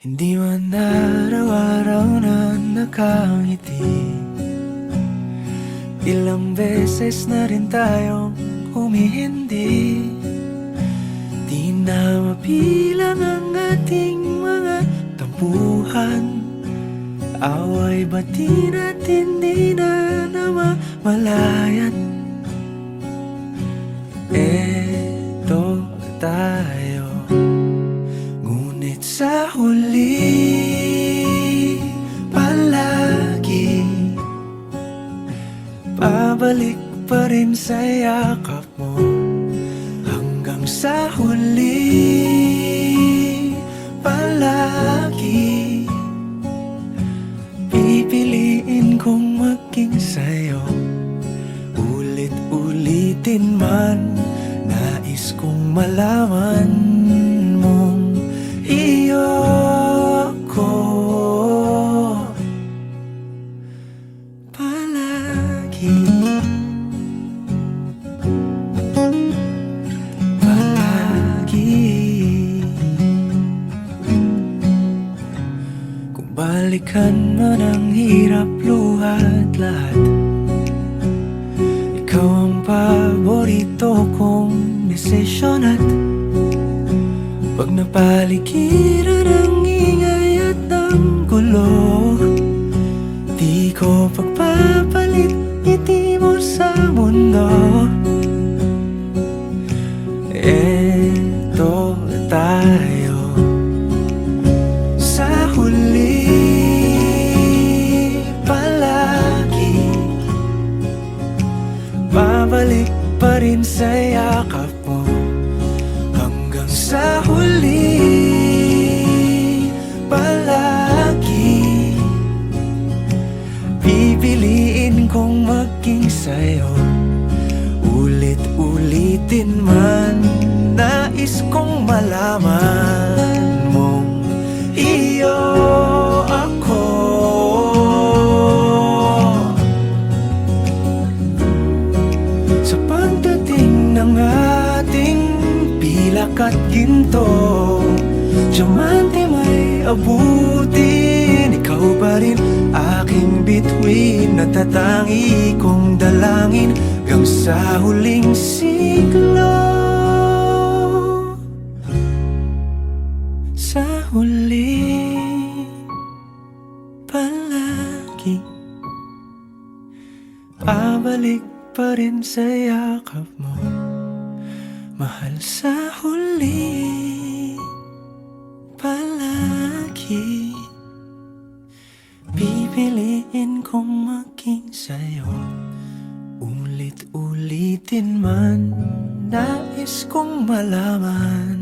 Hindi man araw-araw na nakangiti. Ilang beses na rin tayong humihindi. Di na mapilang ang ating mga tampuhan. Away bati natin di na namamalayat. Eto tayo, ngunit sa huli palagi pabalik pa rin sa yakap mo. Hanggang sa huli palagi pipiliin kong maging sa'yo. Ulit-ulitin man, nais kong malaman mong iyo ko palagi. Palagi. Kung balikan man ang hirap, luhat lahat, ikaw ang paborito kong desisyon. At pag napaligiran ang ingay at ang gulo, di ko pagpapalit ngiti mo sa mundo. Eto tayo, sa huli palagi babalik pa rin sa yakap mo. Hanggang sa huli palagi pipiliin kong maging sa'yo. Ulit-ulitin man, nais kong malaman mong iyo ako. Sa pagdating ng ating pilak at ginto, diamante may abutin, ikaw pa rin aking bituin. Natatangi kong dalangin hanggang sa huling siglo. Sa huli palagi pabalik pa rin sa yakap mo, mahal. Sa huli palagi pipiliin kong maging sa'yo. Ulit-ulitin man, nais kong malaman